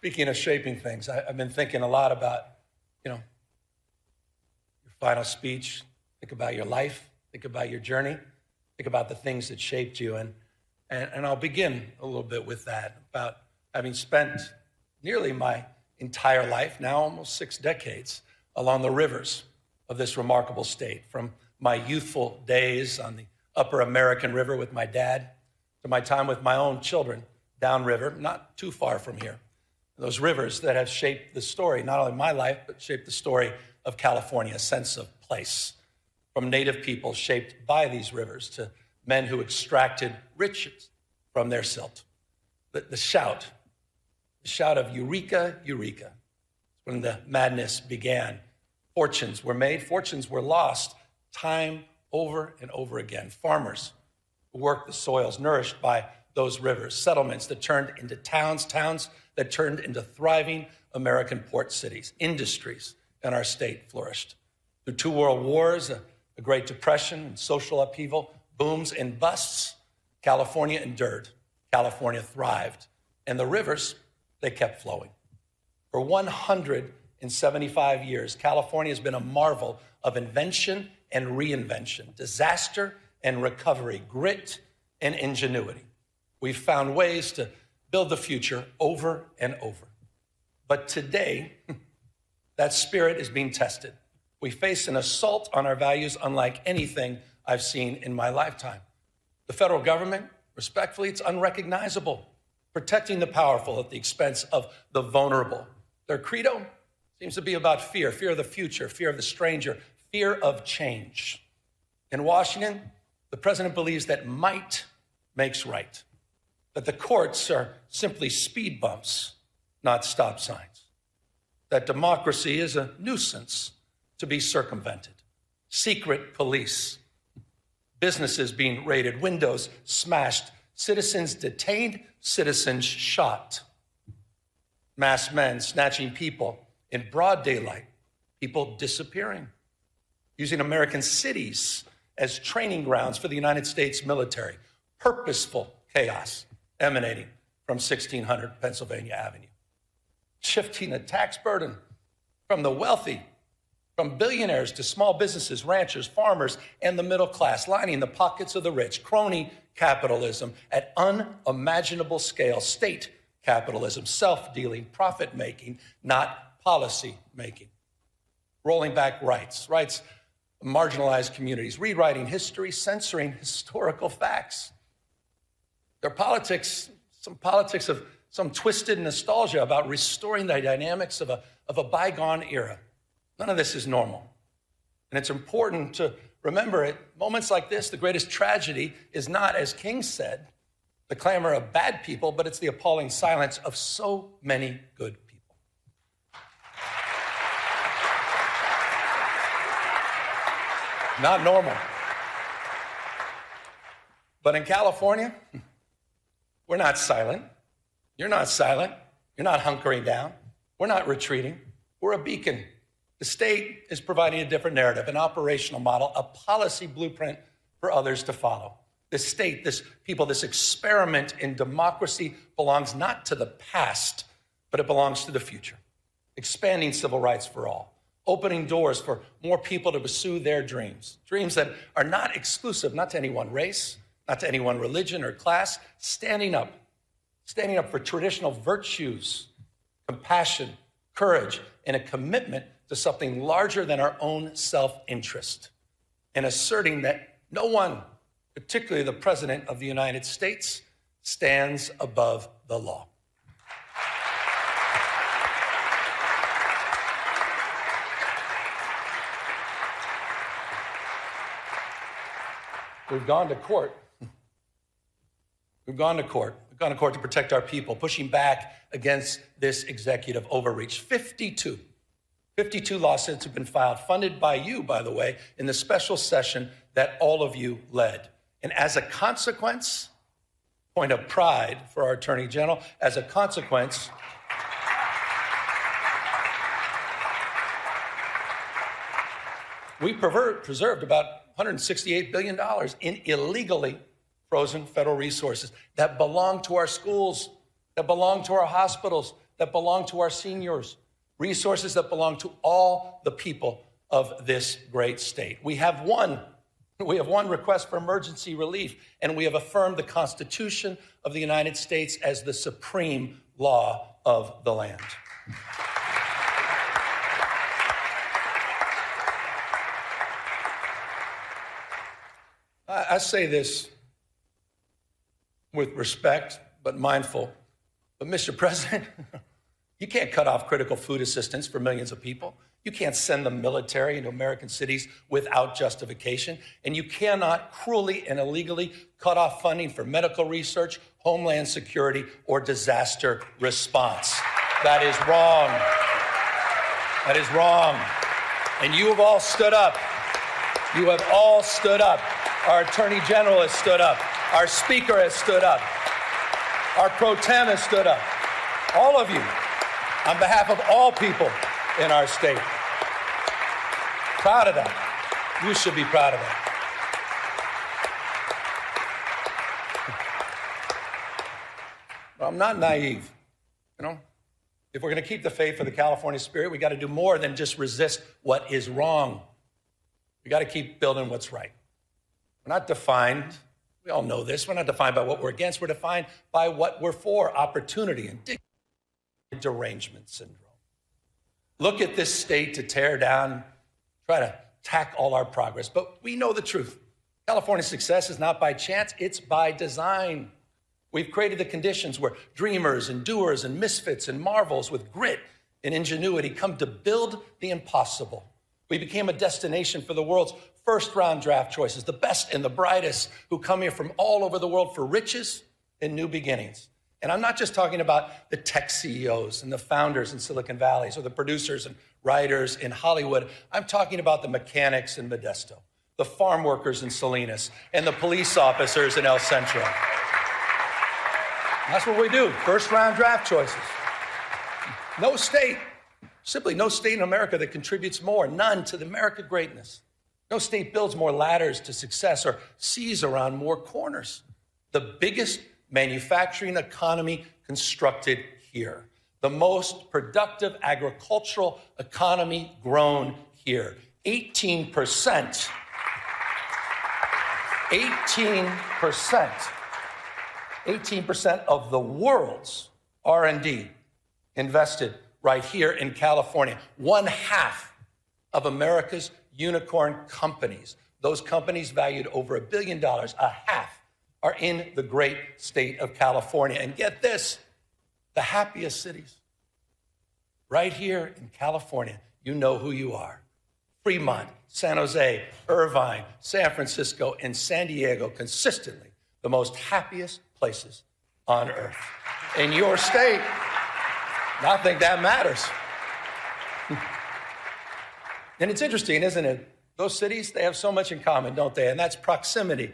Speaking of shaping things, I've been thinking a lot about, your final speech. Think about your life. Think about your journey. Think about the things that shaped you. And I'll begin a little bit with that, about having spent nearly my entire life, now almost 6 decades, along the rivers of this remarkable state, from my youthful days on the upper American River with my dad to my time with my own children downriver, not too far from here. Those rivers that have shaped the story, not only my life, but shaped the story of California, a sense of place. From native people shaped by these rivers to men who extracted riches from their silt. The shout of Eureka, Eureka, when the madness began. Fortunes were made, fortunes were lost, time over and over again. Farmers who worked the soils nourished by those rivers, settlements that turned into towns that turned into thriving American port cities. Industries in our state flourished. Through 2 world wars, a Great Depression, and social upheaval, booms and busts, California endured. California thrived. And the rivers, they kept flowing. For 175 years, California has been a marvel of invention and reinvention, disaster and recovery, grit and ingenuity. We've found ways to build the future over and over. But today, that spirit is being tested. We face an assault on our values unlike anything I've seen in my lifetime. The federal government, respectfully, it's unrecognizable, protecting the powerful at the expense of the vulnerable. Their credo seems to be about fear of the future, fear of the stranger, fear of change. In Washington, the president believes that might makes right, that the courts are simply speed bumps, not stop signs, that democracy is a nuisance to be circumvented, secret police, businesses being raided, windows smashed, citizens detained, citizens shot, masked men snatching people in broad daylight, people disappearing, using American cities as training grounds for the United States military, purposeful chaos emanating from 1600 Pennsylvania Avenue, shifting the tax burden from the wealthy, from billionaires to small businesses, ranchers, farmers, and the middle class, lining the pockets of the rich, crony capitalism at unimaginable scale, state capitalism, self-dealing, profit-making, not policy-making, rolling back rights of marginalized communities, rewriting history, censoring historical facts. Their politics, some politics of some twisted nostalgia about restoring the dynamics of a bygone era. None of this is normal. And it's important to remember at moments like this, the greatest tragedy is not, as King said, the clamor of bad people, but it's the appalling silence of so many good people. Not normal. But in California, we're not silent. You're not silent. You're not hunkering down. We're not retreating. We're a beacon. The state is providing a different narrative, an operational model, a policy blueprint for others to follow. This state, this people, this experiment in democracy belongs not to the past, but it belongs to the future. Expanding civil rights for all, opening doors for more people to pursue their dreams, dreams that are not exclusive, not to any one race, not to any one religion or class, standing up for traditional virtues, compassion, courage, and a commitment to something larger than our own self-interest, and asserting that no one, particularly the President of the United States, stands above the law. We've gone to court. We've gone to court to protect our people, pushing back against this executive overreach. 52 lawsuits have been filed, funded by you, by the way, in the special session that all of you led. And as a consequence, point of pride for our Attorney General, as a consequence, we preserved about $168 billion in illegally frozen federal resources that belong to our schools, that belong to our hospitals, that belong to our seniors, resources that belong to all the people of this great state. We have one request for emergency relief, and we have affirmed the Constitution of the United States as the supreme law of the land. I say this with respect, but mindful. But Mr. President, you can't cut off critical food assistance for millions of people. You can't send the military into American cities without justification. And you cannot cruelly and illegally cut off funding for medical research, homeland security, or disaster response. That is wrong. That is wrong. And you have all stood up. You have all stood up. Our Attorney General has stood up. Our Speaker has stood up. Our Pro Tem has stood up. All of you, on behalf of all people in our state. Proud of that. You should be proud of that. Well, I'm not naive. If we're going to keep the faith for the California spirit, we got to do more than just resist what is wrong. We got to keep building what's right. We're not defined, we all know this, we're not defined by what we're against, we're defined by what we're for, opportunity and dignity, derangement syndrome. Look at this state to tear down, try to attack all our progress, but we know the truth. California's success is not by chance, it's by design. We've created the conditions where dreamers and doers and misfits and marvels with grit and ingenuity come to build the impossible. We became a destination for the world's first-round draft choices, the best and the brightest who come here from all over the world for riches and new beginnings. And I'm not just talking about the tech CEOs and the founders in Silicon Valley or the producers and writers in Hollywood. I'm talking about the mechanics in Modesto, the farm workers in Salinas, and the police officers in El Centro. And that's what we do, first-round draft choices. No state, simply no state in America that contributes more, none, to the American greatness. No state builds more ladders to success or sees around more corners. The biggest manufacturing economy constructed here. The most productive agricultural economy grown here. 18%. 18% of the world's R&D invested right here in California. 1/2 of America's unicorn companies, those companies valued over $1 billion, 1/2 are in the great state of California. And get this, the happiest cities, right here in California, you know who you are. Fremont, San Jose, Irvine, San Francisco, and San Diego, consistently the most happiest places on earth. In your state, I think that matters. And it's interesting, isn't it? Those cities, they have so much in common, don't they? And that's proximity.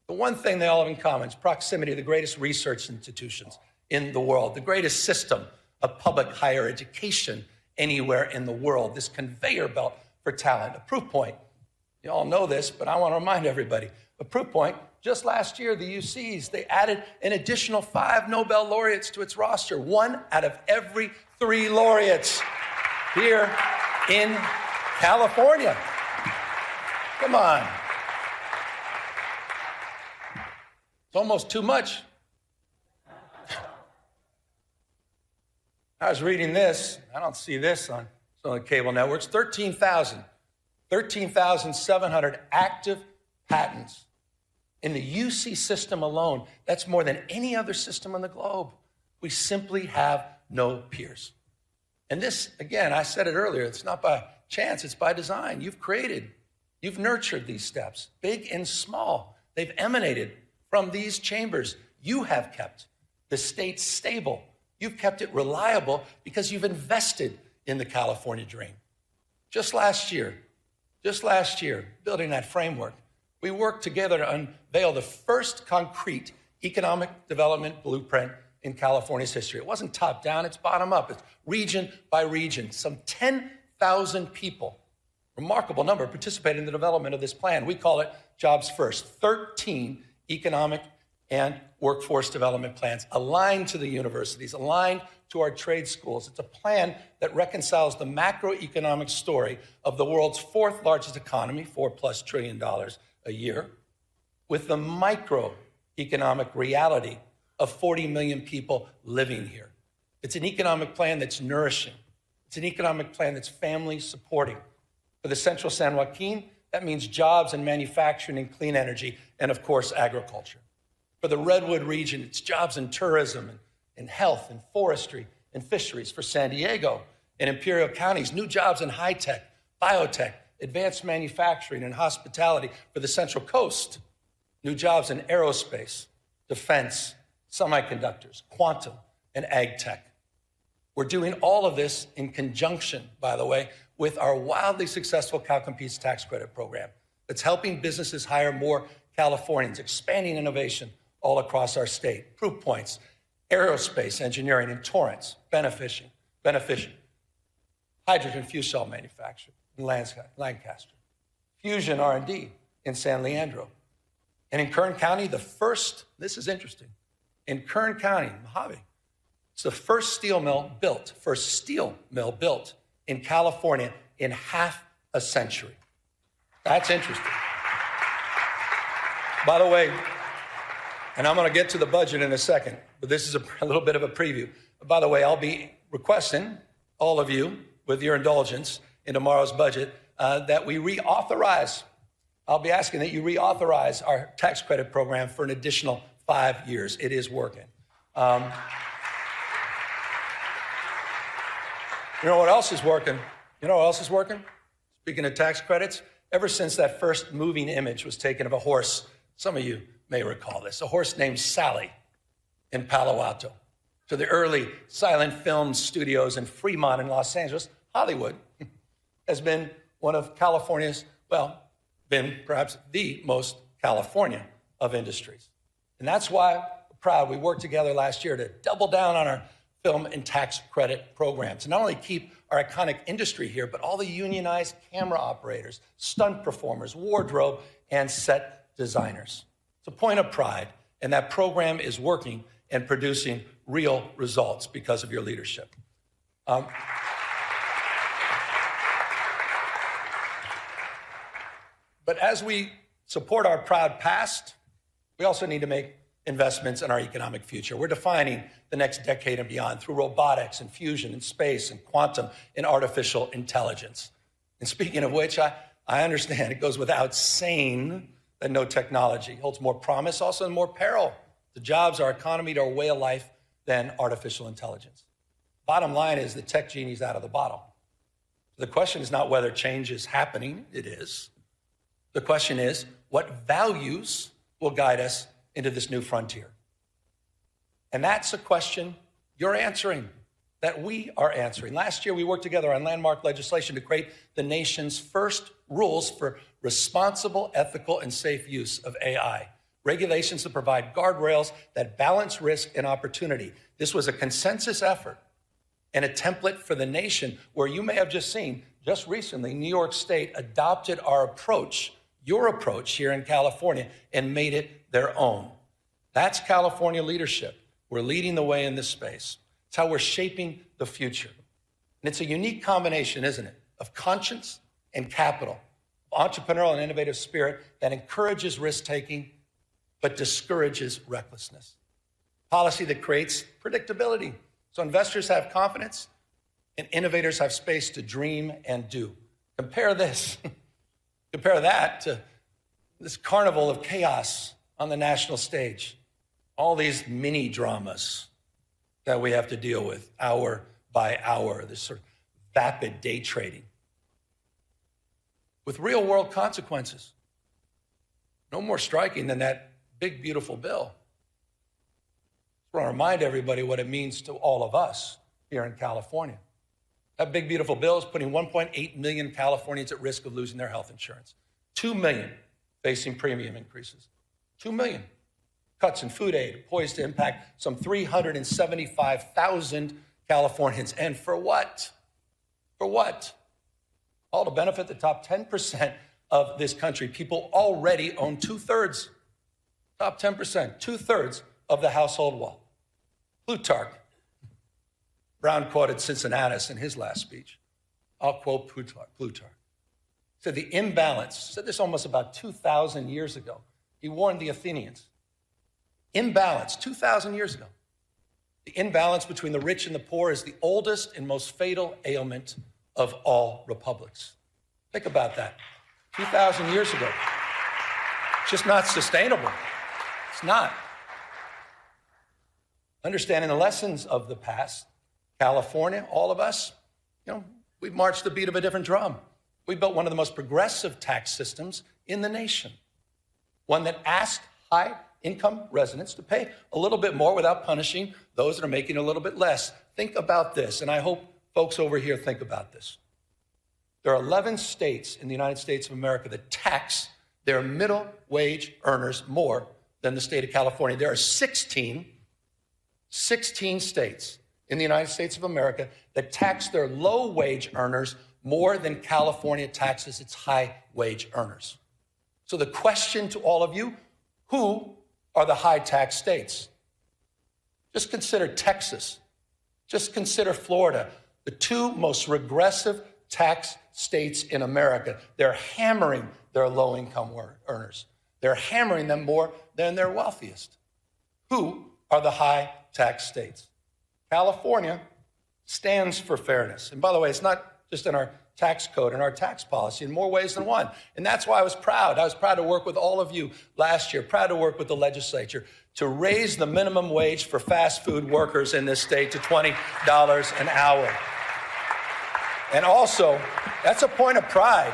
The one thing they all have in common is proximity to the greatest research institutions in the world, the greatest system of public higher education anywhere in the world, this conveyor belt for talent. A proof point, you all know this, but I want to remind everybody, a proof point, just last year, the UCs, they added an additional 5 Nobel laureates to its roster, 1 out of every 3 laureates here in California. Come on. It's almost too much. I was reading this. I don't see this on some of the cable networks. 13,700 active patents in the UC system alone. That's more than any other system on the globe. We simply have no peers. And this, again, I said it earlier, it's not by chance, it's by design. You've created, you've nurtured these steps, big and small. They've emanated from these chambers. You have kept the state stable. You've kept it reliable because you've invested in the California dream. Just last year, building that framework, we worked together to unveil the first concrete economic development blueprint in California's history. It wasn't top down, it's bottom up. It's region by region. Some 10,000 people, remarkable number, participated in the development of this plan. We call it Jobs First. 13 economic and workforce development plans aligned to the universities, aligned to our trade schools. It's a plan that reconciles the macroeconomic story of the world's fourth largest economy, $4+ trillion a year, with the microeconomic reality of 40 million people living here. It's an economic plan that's nourishing. It's an economic plan that's family supporting. For the Central San Joaquin, that means jobs in manufacturing and clean energy, and of course, agriculture. For the Redwood region, it's jobs in tourism and health and forestry and fisheries. For San Diego and Imperial counties, new jobs in high tech, biotech, advanced manufacturing and hospitality. For the Central Coast, new jobs in aerospace, defense, semiconductors, quantum, and ag tech. We're doing all of this in conjunction, by the way, with our wildly successful Cal Competes tax credit program that's helping businesses hire more Californians, expanding innovation all across our state. Proof points, aerospace engineering in Torrance, beneficial. Hydrogen fuel cell manufacturing in Lancaster. Fusion R&D in San Leandro. And in Kern County, this is interesting, in Kern County, Mojave, it's the first steel mill built in California in half a century. That's interesting. By the way, and I'm going to get to the budget in a second, but this is a little bit of a preview. By the way, I'll be requesting all of you, with your indulgence in tomorrow's budget, that we reauthorize. I'll be asking that you reauthorize our tax credit program for an additional 5 years. It is working. You know what else is working? Speaking of tax credits, ever since that first moving image was taken of a horse, some of you may recall this, a horse named Sally in Palo Alto, to the early silent film studios in Fremont in Los Angeles, Hollywood has been one of California's, been perhaps the most California of industries. And that's why we're proud we worked together last year to double down on our film and tax credit programs. And not only keep our iconic industry here, but all the unionized camera operators, stunt performers, wardrobe, and set designers. It's a point of pride, and that program is working and producing real results because of your leadership. But as we support our proud past, we also need to make investments in our economic future. We're defining the next decade and beyond through robotics and fusion and space and quantum and artificial intelligence. And speaking of which, I understand it goes without saying that no technology holds more promise, also and more peril to jobs, our economy, to our way of life than artificial intelligence. Bottom line is the tech genie's out of the bottle. The question is not whether change is happening, it is. The question is, what values will guide us into this new frontier? And that's a question you're answering, that we are answering. Last year, we worked together on landmark legislation to create the nation's first rules for responsible, ethical, and safe use of AI. Regulations that provide guardrails that balance risk and opportunity. This was a consensus effort and a template for the nation where you may have just seen, just recently, New York State adopted our approach, your approach here in California, and made it their own. That's California leadership. We're leading the way in this space. It's how we're shaping the future. And it's a unique combination, isn't it, of conscience and capital, entrepreneurial and innovative spirit that encourages risk-taking but discourages recklessness. Policy that creates predictability so investors have confidence and innovators have space to dream and do. Compare that to this carnival of chaos on the national stage. All these mini dramas that we have to deal with hour by hour, this sort of vapid day trading with real world consequences. No more striking than that big, beautiful bill. I want to remind everybody what it means to all of us here in California. That big, beautiful bill is putting 1.8 million Californians at risk of losing their health insurance. 2 million facing premium increases. 2 million. Cuts in food aid poised to impact some 375,000 Californians. And for what? For what? All to benefit the top 10% of this country. People already own 2/3. Top 10%, 2/3 of the household wealth. Plutarch, Brown quoted Cincinnatus in his last speech. I'll quote Plutarch. Said the imbalance, said this almost about 2,000 years ago. He warned the Athenians. Imbalance, 2,000 years ago. The imbalance between the rich and the poor is the oldest and most fatal ailment of all republics. Think about that. 2,000 years ago. It's just not sustainable. It's not. Understanding the lessons of the past, California, all of us, we've marched the beat of a different drum. We built one of the most progressive tax systems in the nation, one that asked high-income residents to pay a little bit more without punishing those that are making a little bit less. Think about this, and I hope folks over here think about this. There are 11 states in the United States of America that tax their middle wage earners more than the state of California. There are 16 states in the United States of America that tax their low wage earners more than California taxes its high wage earners. So the question to all of you, who are the high tax states? Just consider Texas. Just consider Florida, the two most regressive tax states in America. They're hammering their low-income earners. They're hammering them more than their wealthiest. Who are the high tax states? California stands for fairness. And by the way, it's not just in our tax code and our tax policy in more ways than one. And that's why I was proud. I was proud to work with all of you last year, proud to work with the legislature to raise the minimum wage for fast food workers in this state to $20 an hour. And also, that's a point of pride.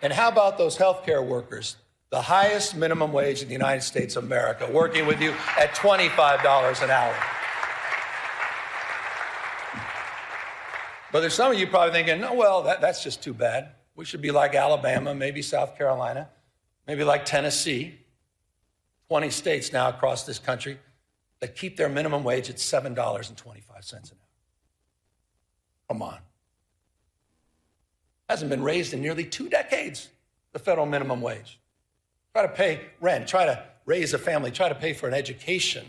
And how about those healthcare workers? The highest minimum wage in the United States of America, working with you at $25 an hour. But there's some of you probably thinking, no, well, that's just too bad. We should be like Alabama, maybe South Carolina, maybe like Tennessee. 20 states now across this country that keep their minimum wage at $7.25 an hour. Come on. Hasn't been raised in nearly 2 decades, the federal minimum wage. Try to pay rent, try to raise a family, try to pay for an education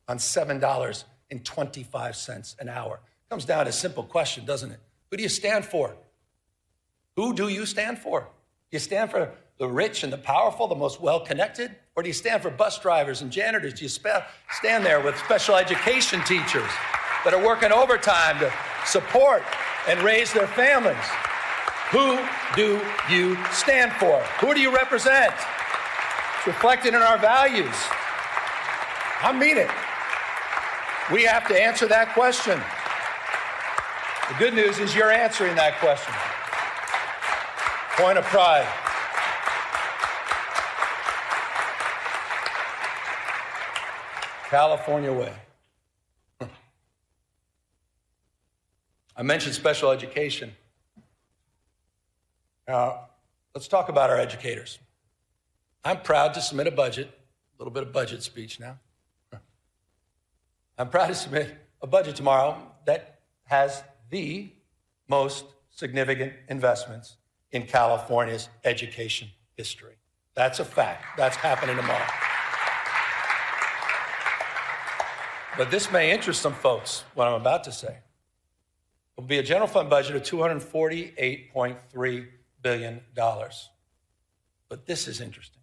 on $7.25 an hour. Comes down to a simple question, doesn't it? Who do you stand for? Who do you stand for? Do you stand for the rich and the powerful, the most well-connected? Or do you stand for bus drivers and janitors? Do you stand there with special education teachers that are working overtime to support and raise their families? Who do you stand for? Who do you represent? It's reflected in our values. I mean it. We have to answer that question. The good news is you're answering that question. Point of pride. California way. I mentioned special education. Let's talk about our educators. I'm proud to submit a budget, a little bit of budget speech now. I'm proud to submit a budget tomorrow that has the most significant investments in California's education history. That's a fact. That's happening tomorrow. But this may interest some folks, what I'm about to say. It will be a general fund budget of $248.3 billion. But this is interesting.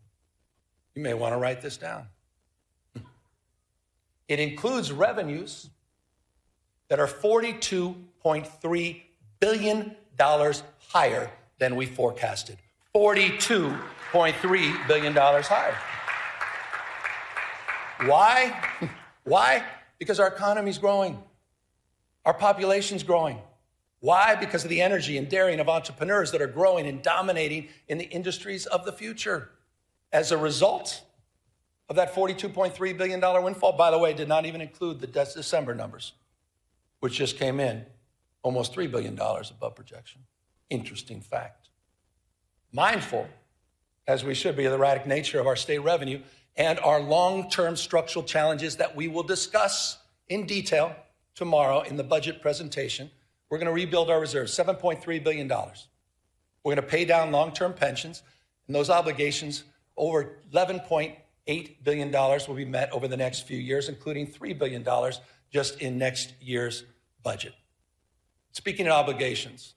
You may want to write this down. It includes revenues that are $42.3 billion higher than we forecasted. $42.3 billion higher. Why? Why? Because our economy's growing. Our population's growing. Why? Because of the energy and daring of entrepreneurs that are growing and dominating in the industries of the future. As a result of that $42.3 billion windfall, by the way, did not even include the December numbers, which just came in almost $3 billion above projection. Interesting fact. Mindful, as we should be, of the erratic nature of our state revenue and our long-term structural challenges that we will discuss in detail tomorrow in the budget presentation. We're going to rebuild our reserves, $7.3 billion. We're going to pay down long-term pensions and those obligations over $11.8 $8 billion will be met over the next few years, including $3 billion just in next year's budget. Speaking of obligations,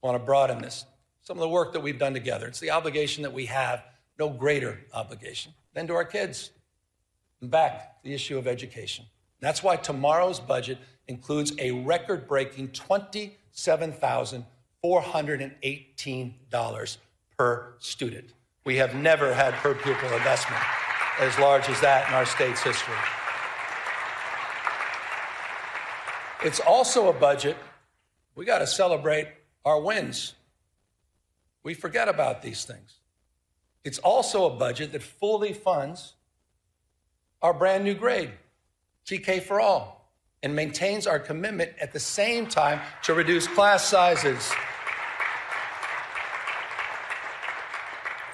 I want to broaden this. Some of the work that we've done together, it's the obligation that we have, no greater obligation than to our kids. And back to the issue of education. That's why tomorrow's budget includes a record-breaking $27,418 per student. We have never had per pupil investment as large as that in our state's history. It's also a budget, we got to celebrate our wins. We forget about these things. It's also a budget that fully funds our brand new grade, TK for all, and maintains our commitment at the same time to reduce class sizes.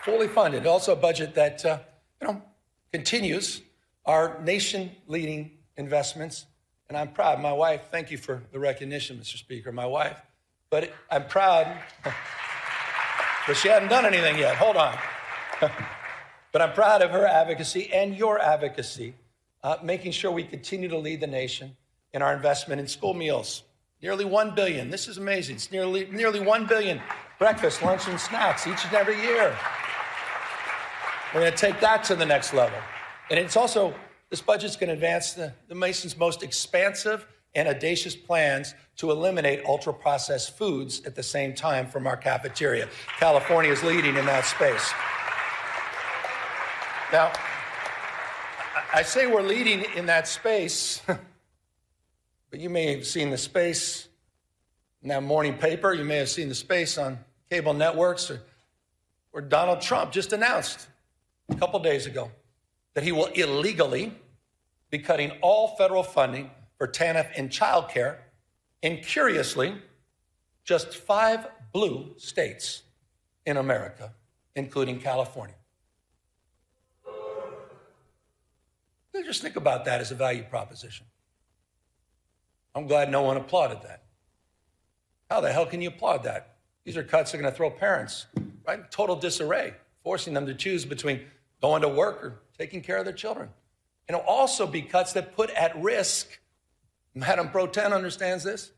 Fully funded. Also a budget that continues our nation-leading investments. And I'm proud. My wife, thank you for the recognition, Mr. Speaker, my wife. But I'm proud, but she hasn't done anything yet. Hold on. But I'm proud of her advocacy and your advocacy, making sure we continue to lead the nation in our investment in school meals. Nearly $1 billion. This is amazing. It's nearly $1 billion breakfast, lunch, and snacks each and every year. We're going to take that to the next level. And it's also, this budget's going to advance the nation's most expansive and audacious plans to eliminate ultra-processed foods at the same time from our cafeteria. California is leading in that space. Now, I say we're leading in that space, but you may have seen the space in that morning paper. You may have seen the space on cable networks where Donald Trump just announced a couple days ago that he will illegally be cutting all federal funding for TANF and childcare in, curiously, just 5 blue states in America, including California. Just think about that as a value proposition. I'm glad no one applauded that. How the hell can you applaud that? These are cuts that are going to throw parents, right, in total disarray, forcing them to choose between going to work or taking care of their children. And it'll also be cuts that put at risk, Madam Pro Tem understands this,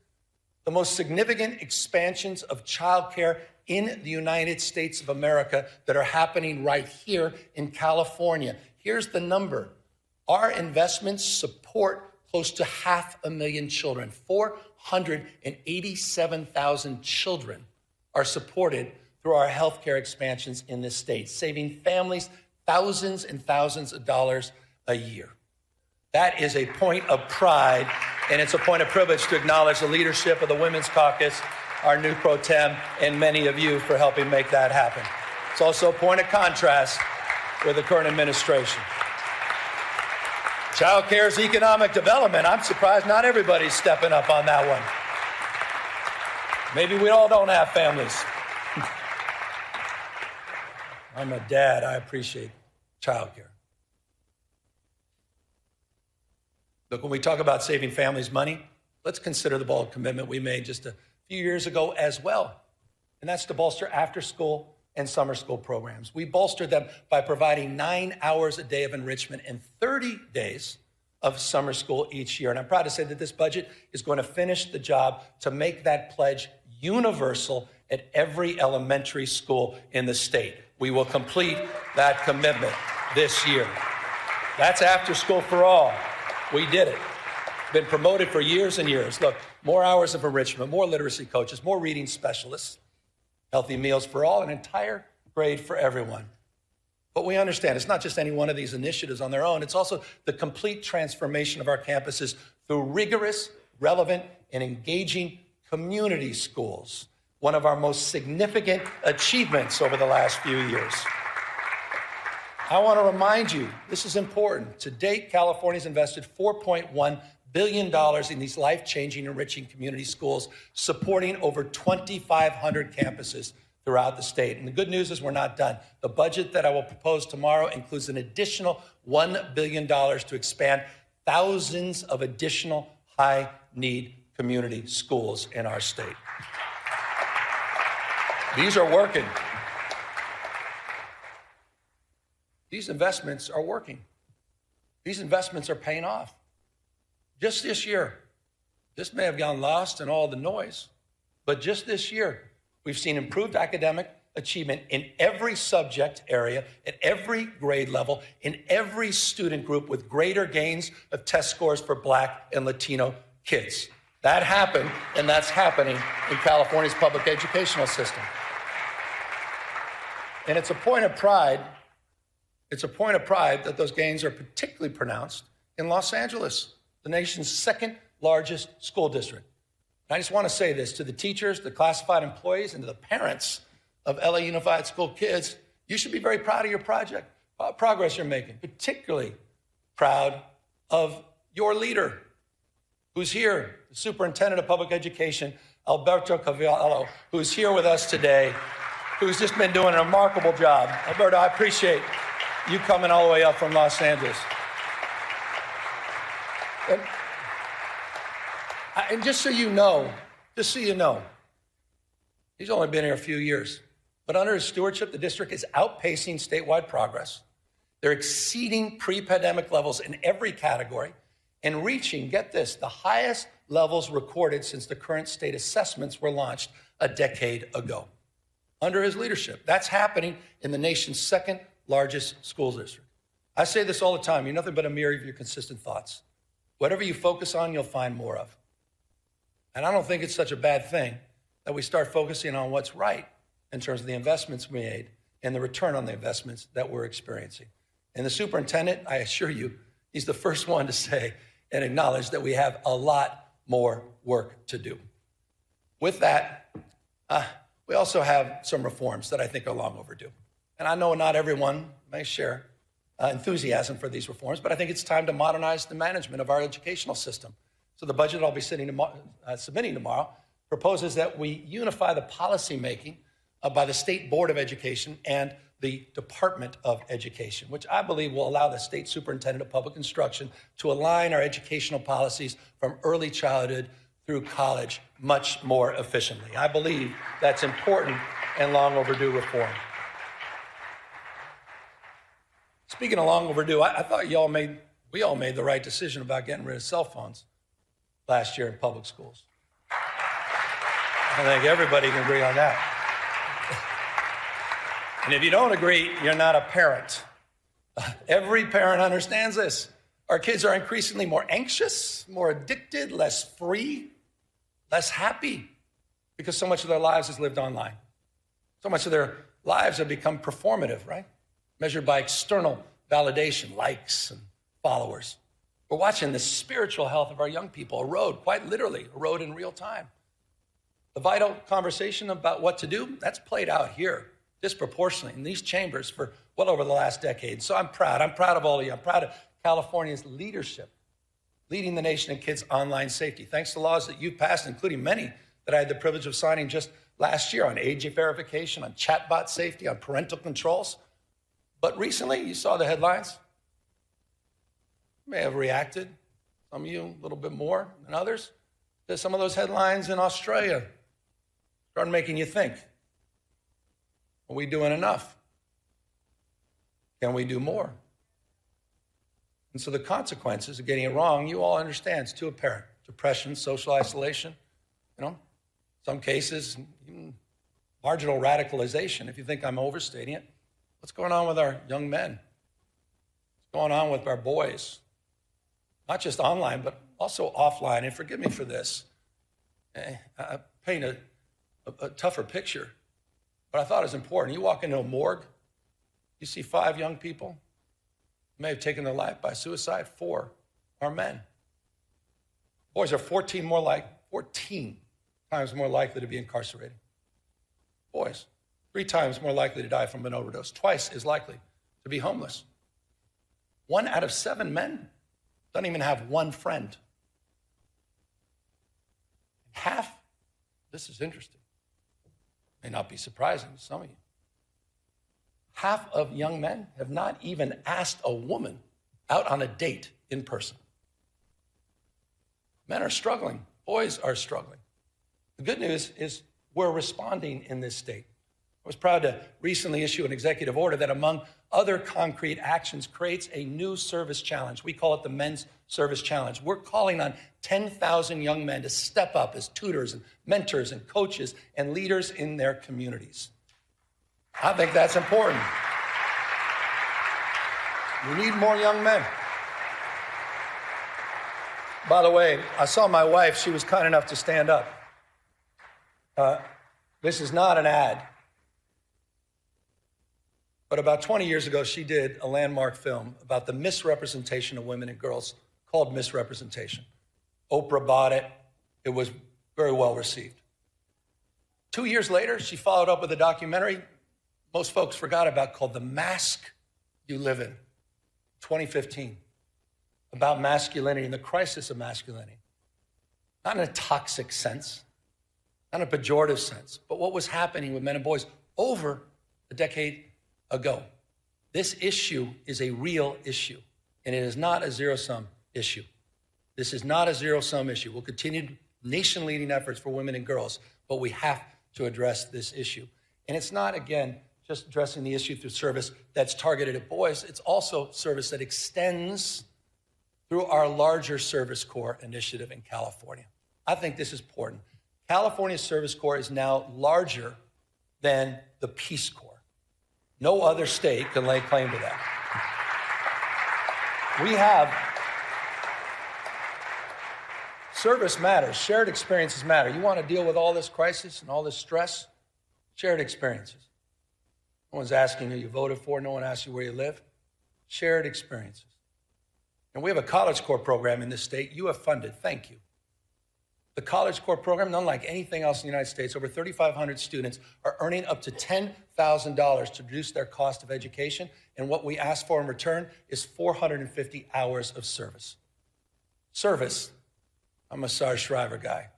the most significant expansions of childcare in the United States of America that are happening right here in California. Here's the number. Our investments support close to 500,000 children. 487,000 children are supported through our healthcare expansions in this state, saving families thousands and thousands of dollars a year. That is a point of pride, and it's a point of privilege to acknowledge the leadership of the Women's Caucus, our new pro tem, and many of you for helping make that happen. It's also a point of contrast with the current administration. Child care's economic development. I'm surprised not everybody's stepping up on that one. Maybe we all don't have families. I'm a dad. I appreciate child care. Look, when we talk about saving families money, let's consider the bold commitment we made just a few years ago as well. And that's to bolster after-school and summer school programs. We bolstered them by providing 9 hours a day of enrichment and 30 days of summer school each year. And I'm proud to say that this budget is going to finish the job to make that pledge universal at every elementary school in the state. We will complete that commitment this year. That's after school for all. We did it. Been promoted for years and years. Look, more hours of enrichment, more literacy coaches, more reading specialists, healthy meals for all, an entire grade for everyone. But we understand it's not just any one of these initiatives on their own. It's also the complete transformation of our campuses through rigorous, relevant, and engaging community schools, one of our most significant achievements over the last few years. I want to remind you, this is important. To date, California's invested $4.1 billion in these life-changing, enriching community schools, supporting over 2,500 campuses throughout the state. And the good news is we're not done. The budget that I will propose tomorrow includes an additional $1 billion to expand thousands of additional high-need community schools in our state. These are working. these investments are working. These investments are paying off. Just this year, this may have gone lost in all the noise, but just this year, we've seen improved academic achievement in every subject area, at every grade level, in every student group, with greater gains of test scores for Black and Latino kids. That happened, and that's happening in California's public educational system. And it's a point of pride. It's a point of pride that those gains are particularly pronounced in Los Angeles, the nation's second largest school district. And I just want to say this to the teachers, the classified employees, and to the parents of LA Unified School kids. You should be very proud of your progress you're making, particularly proud of your leader who's here, the superintendent of public education, Alberto Cavallo, who's here with us today, who's just been doing a remarkable job. Alberto, I appreciate you coming all the way up from Los Angeles. And just so you know, he's only been here a few years, but under his stewardship, the district is outpacing statewide progress. They're exceeding pre-pandemic levels in every category and reaching, get this, the highest levels recorded since the current state assessments were launched a decade ago. Under his leadership, that's happening in the nation's second largest school district. I say this all the time, you're nothing but a mirror of your consistent thoughts. Whatever you focus on, you'll find more of. And I don't think it's such a bad thing that we start focusing on what's right in terms of the investments we made and the return on the investments that we're experiencing. And the superintendent, I assure you, he's the first one to say and acknowledge that we have a lot more work to do. With that, we also have some reforms that I think are long overdue. And I know not everyone may share enthusiasm for these reforms, but I think it's time to modernize the management of our educational system. So the budget I'll be submitting tomorrow proposes that we unify the policymaking by the State Board of Education and the Department of Education, which I believe will allow the State Superintendent of Public Instruction to align our educational policies from early childhood through college much more efficiently. I believe that's important and long overdue reform. Speaking of long overdue, I thought we all made the right decision about getting rid of cell phones last year in public schools. I think everybody can agree on that. And if you don't agree, you're not a parent. Every parent understands this. Our kids are increasingly more anxious, more addicted, less free, less happy, because so much of their lives is lived online. So much of their lives have become performative, right? Measured by external validation, likes and followers. We're watching the spiritual health of our young people erode, quite literally, erode in real time. The vital conversation about what to do, that's played out here disproportionately in these chambers for well over the last decade. So I'm proud of all of you. I'm proud of California's leadership, leading the nation in kids' online safety, thanks to laws that you've passed, including many that I had the privilege of signing just last year on age verification, on chatbot safety, on parental controls. But recently, you saw the headlines. You may have reacted, some of you a little bit more than others, to some of those headlines in Australia. Started making you think, are we doing enough? Can we do more? And so the consequences of getting it wrong, you all understand, it's too apparent. Depression, social isolation, some cases, even marginal radicalization, if you think I'm overstating it. What's going on with our young men? What's going on with our boys? Not just online, but also offline. And forgive me for this. I paint a tougher picture, but I thought it was important. You walk into a morgue, you see 5 young people who may have taken their life by suicide. 4 are men. Boys are 14 times more likely to be incarcerated. Boys, 3 times more likely to die from an overdose, twice as likely to be homeless. 1 out of 7 men don't even have one friend. Half, this is interesting, may not be surprising to some of you, half of young men have not even asked a woman out on a date in person. Men are struggling. Boys are struggling. The good news is we're responding in this state. I was proud to recently issue an executive order that, among other concrete actions creates a new service challenge. We call it the Men's Service Challenge. We're calling on 10,000 young men to step up as tutors and mentors and coaches and leaders in their communities. I think that's important. We need more young men. By the way, I saw my wife. She was kind enough to stand up. This is not an ad. But about 20 years ago, she did a landmark film about the misrepresentation of women and girls called Misrepresentation. Oprah bought it. It was very well received. 2 years later, she followed up with a documentary most folks forgot about called The Mask You Live In, 2015, about masculinity and the crisis of masculinity. Not in a toxic sense, not in a pejorative sense, but what was happening with men and boys over a decade ago. This issue is a real issue, and it is not a zero-sum issue. This is not a zero-sum issue. We'll continue nation-leading efforts for women and girls, but we have to address this issue. And it's not, again, just addressing the issue through service that's targeted at boys. It's also service that extends through our larger Service Corps initiative in California. I think this is important. California's Service Corps is now larger than the Peace Corps. No other state can lay claim to that. We have service matters. Shared experiences matter. You want to deal with all this crisis and all this stress? Shared experiences. No one's asking who you voted for. No one asks you where you live. Shared experiences. And we have a College Corps program in this state. You have funded. Thank you. The College Corps program, unlike anything else in the United States, over 3,500 students are earning up to $10,000 to reduce their cost of education. And what we ask for in return is 450 hours of service. Service. I'm a Sarge Shriver guy.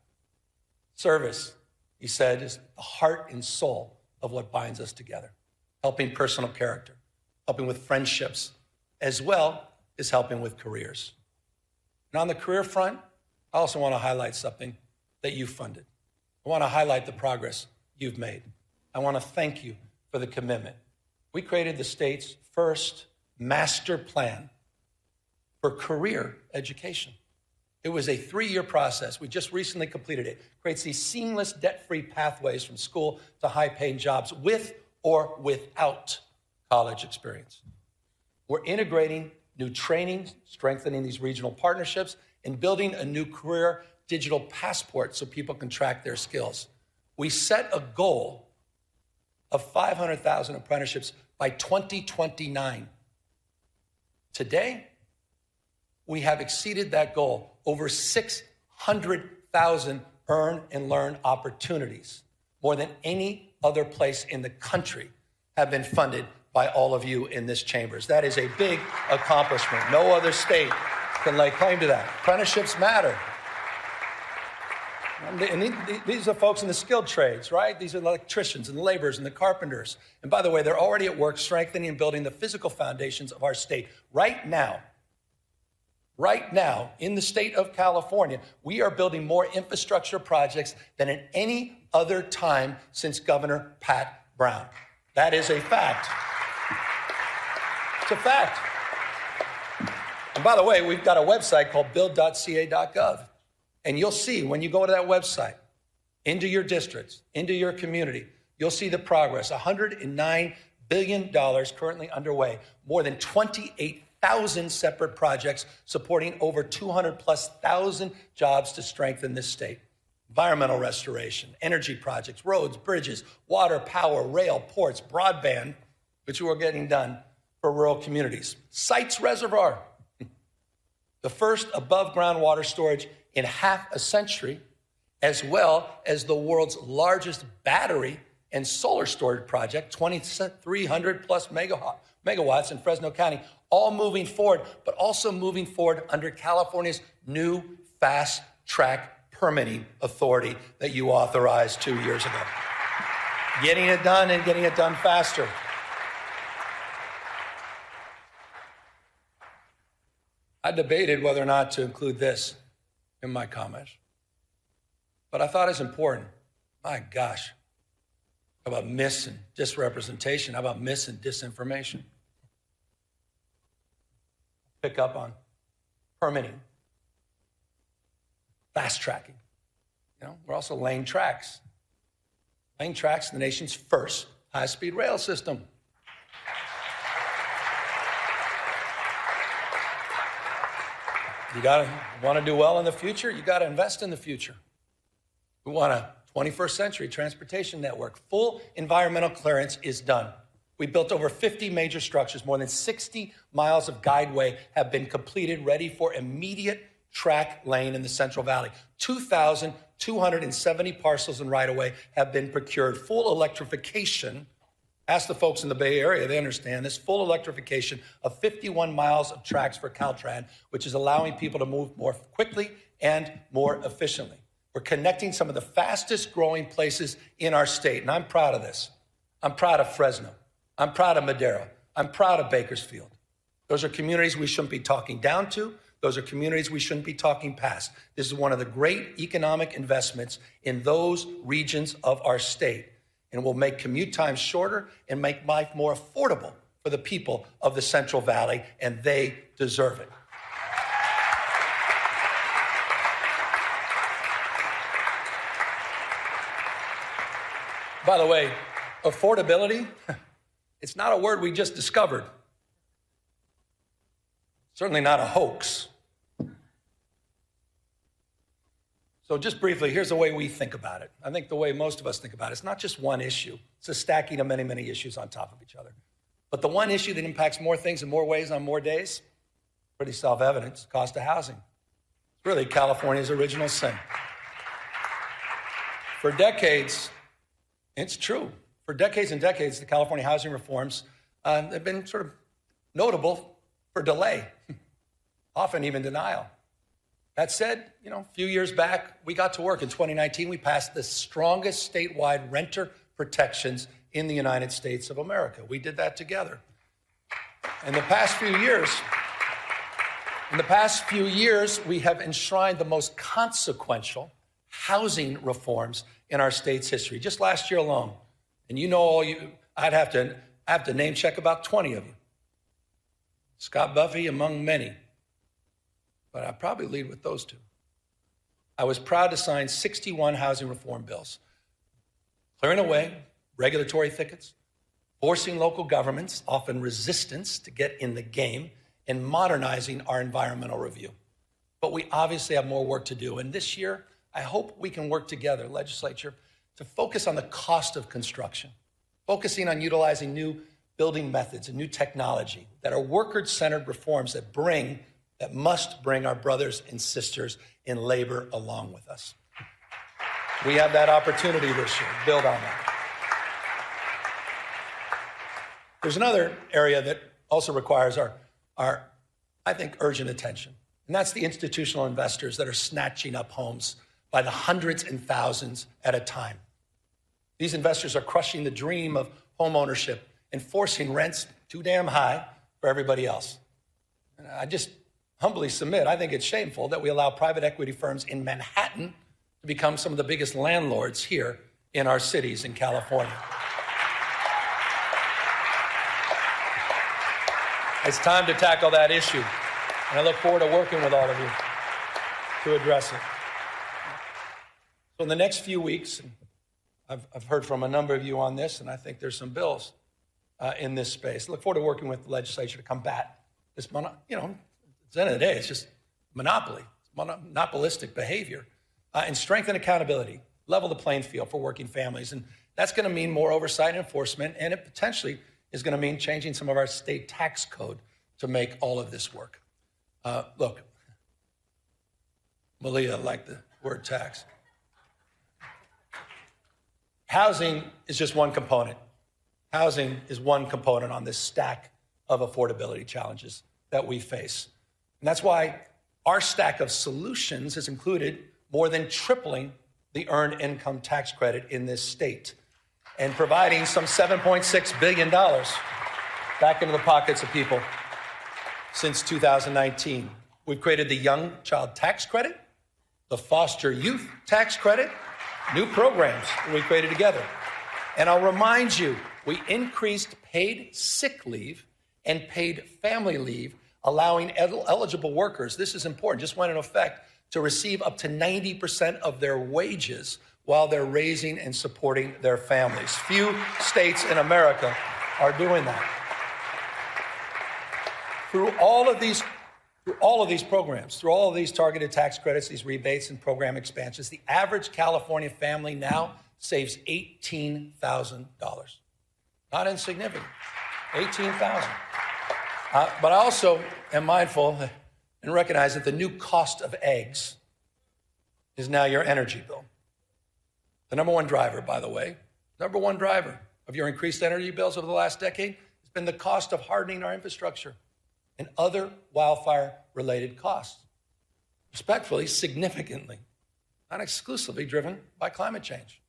Service, he said, is the heart and soul of what binds us together. Helping personal character, helping with friendships, as well as helping with careers. And on the career front, I also want to highlight something that you funded. I want to highlight the progress you've made. I want to thank you for the commitment. We created the state's first master plan for career education. It was a 3-year process. We just recently completed it. It creates these seamless, debt-free pathways from school to high-paying jobs with or without college experience. We're integrating new training, strengthening these regional partnerships, and building a new career digital passport so people can track their skills. We set a goal of 500,000 apprenticeships by 2029. Today, we have exceeded that goal. Over 600,000 earn and learn opportunities, more than any other place in the country, have been funded by all of you in this chambers. That is a big accomplishment. No other state can lay claim to that. Apprenticeships matter. And these are folks in the skilled trades, right? These are the electricians and the laborers and the carpenters. And by the way, they're already at work strengthening and building the physical foundations of our state. Right now, in the state of California, we are building more infrastructure projects than at any other time since Governor Pat Brown. That is a fact. It's a fact. And by the way, we've got a website called build.ca.gov. And you'll see when you go to that website, into your districts, into your community, you'll see the progress. $109 billion currently underway, more than 28,000 separate projects supporting over 200,000+ jobs to strengthen this state. Environmental restoration, energy projects, roads, bridges, water, power, rail, ports, broadband, which are getting done for rural communities. Sites Reservoir, the first above-ground water storage in half a century, as well as the world's largest battery and solar storage project, 2,300+ megawatts in Fresno County, all moving forward, but also moving forward under California's new fast-track permitting authority that you authorized 2 years ago. Getting it done and getting it done faster. I debated whether or not to include this in my comments, but I thought it's important. My gosh, how about mis and disrepresentation? How about mis and disinformation? pick up on permitting, fast tracking. We're also laying tracks. Laying tracks in the nation's first high-speed rail system. You want to do well in the future, you got to invest in the future. We want a 21st century transportation network. Full environmental clearance is done. We built over 50 major structures. More than 60 miles of guideway have been completed, ready for immediate track lane in the Central Valley. 2,270 parcels and right-of-way have been procured. Full electrification. Ask the folks in the Bay Area, they understand this. Full electrification of 51 miles of tracks for Caltrans, which is allowing people to move more quickly and more efficiently. We're connecting some of the fastest growing places in our state, and I'm proud of this. I'm proud of Fresno. I'm proud of Madera. I'm proud of Bakersfield. Those are communities we shouldn't be talking down to. Those are communities we shouldn't be talking past. This is one of the great economic investments in those regions of our state, and will make commute times shorter and make life more affordable for the people of the Central Valley, and they deserve it. By the way, affordability, it's not a word we just discovered. Certainly not a hoax. So just briefly, here's the way we think about it. I think the way most of us think about it, it's not just one issue. It's a stacking of many, many issues on top of each other. But the one issue that impacts more things in more ways on more days, pretty self-evident, it's cost of housing. It's really California's original sin. For decades, it's true. For decades and decades, the California housing reforms have been sort of notable for delay, often even denial. That said, a few years back, we got to work. In 2019, we passed the strongest statewide renter protections in the United States of America. We did that together. In the past few years, we have enshrined the most consequential housing reforms in our state's history. Just last year alone, and I'd have to name check about 20 of you. Scott Buffy among many. But I'd probably lead with those two. I was proud to sign 61 housing reform bills, clearing away regulatory thickets, forcing local governments, often resistance, to get in the game, and modernizing our environmental review. But we obviously have more work to do. And this year, I hope we can work together, legislature, to focus on the cost of construction, focusing on utilizing new building methods and new technology that are worker-centered reforms that must bring our brothers and sisters in labor along with us. We have that opportunity this year. Build on that. There's another area that also requires our I think, urgent attention, and that's the institutional investors that are snatching up homes by the hundreds and thousands at a time. These investors are crushing the dream of home ownership and forcing rents too damn high for everybody else. And I just humbly submit, I think it's shameful that we allow private equity firms in Manhattan to become some of the biggest landlords here in our cities in California. It's time to tackle that issue, and I look forward to working with all of you to address it. So in the next few weeks, I've heard from a number of you on this, and I think there's some bills in this space. I look forward to working with the legislature to combat this, at the end of the day, it's just monopoly, monopolistic behavior, and strengthen accountability, level the playing field for working families. And that's going to mean more oversight and enforcement, and it potentially is going to mean changing some of our state tax code to make all of this work. Look, Malia liked the word tax. Housing is just one component. Housing is one component on this stack of affordability challenges that we face. And that's why our stack of solutions has included more than tripling the earned income tax credit in this state and providing some $7.6 billion back into the pockets of people since 2019. We've created the Young Child Tax Credit, the Foster Youth Tax Credit, new programs that we created together. And I'll remind you, we increased paid sick leave and paid family leave, allowing eligible workers, this is important, just went into effect, to receive up to 90% of their wages while they're raising and supporting their families. Few states in America are doing that. Through all of these programs, through all of these targeted tax credits, these rebates and program expansions, the average California family now saves $18,000. Not insignificant, $18,000. But I also am mindful and recognize that the new cost of eggs is now your energy bill. The number one driver, by the way, number one driver of your increased energy bills over the last decade has been the cost of hardening our infrastructure and other wildfire-related costs. Respectfully, significantly, not exclusively driven by climate change.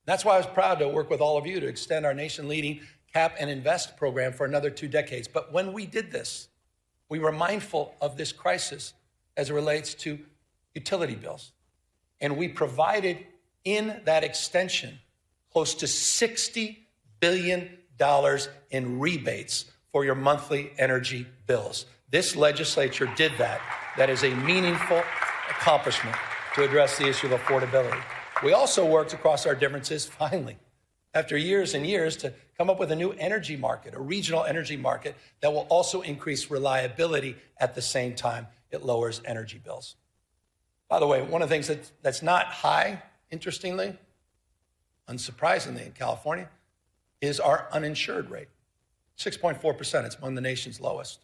That's why I was proud to work with all of you to extend our nation-leading Cap and Invest program for another 2 decades. But when we did this, we were mindful of this crisis as it relates to utility bills. And we provided in that extension close to $60 billion in rebates for your monthly energy bills. This legislature did that. That is a meaningful accomplishment to address the issue of affordability. We also worked across our differences, finally, after years and years, to come up with a new energy market, a regional energy market that will also increase reliability at the same time it lowers energy bills. By the way, one of the things that's not high, interestingly, unsurprisingly in California, is our uninsured rate. 6.4%, it's among the nation's lowest.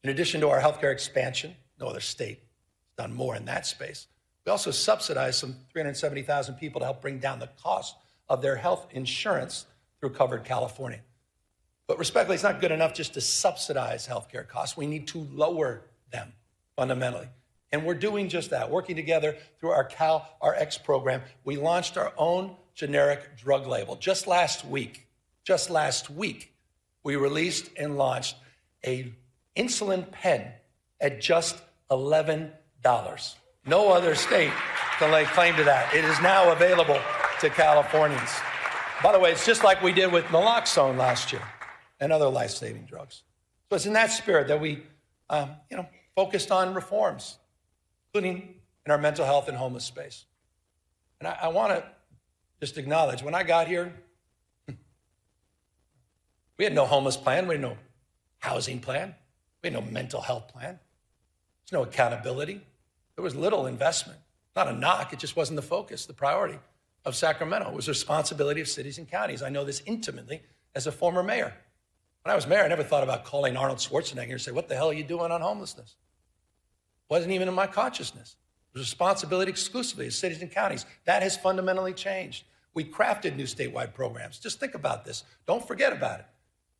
In addition to our healthcare expansion, no other state has done more in that space. We also subsidize some 370,000 people to help bring down the cost of their health insurance through Covered California. But respectfully, it's not good enough just to subsidize healthcare costs. We need to lower them fundamentally. And we're doing just that. Working together through our CalRx program, we launched our own generic drug label. Just last week, we released and launched a insulin pen at just $11. No other state can lay claim to that. It is now available to Californians. By the way, it's just like we did with naloxone last year and other life-saving drugs. So it's in that spirit that we, focused on reforms, including in our mental health and homeless space. And I want to just acknowledge, when I got here, we had no homeless plan, we had no housing plan, we had no mental health plan. There's no accountability. There was little investment. Not a knock, it just wasn't the focus, the priority of Sacramento. It was the responsibility of cities and counties. I know this intimately as a former mayor. When I was mayor, I never thought about calling Arnold Schwarzenegger and say, what the hell are you doing on homelessness? Wasn't even in my consciousness. It was responsibility exclusively of cities and counties. That has fundamentally changed. We crafted new statewide programs. Just think about this. Don't forget about it.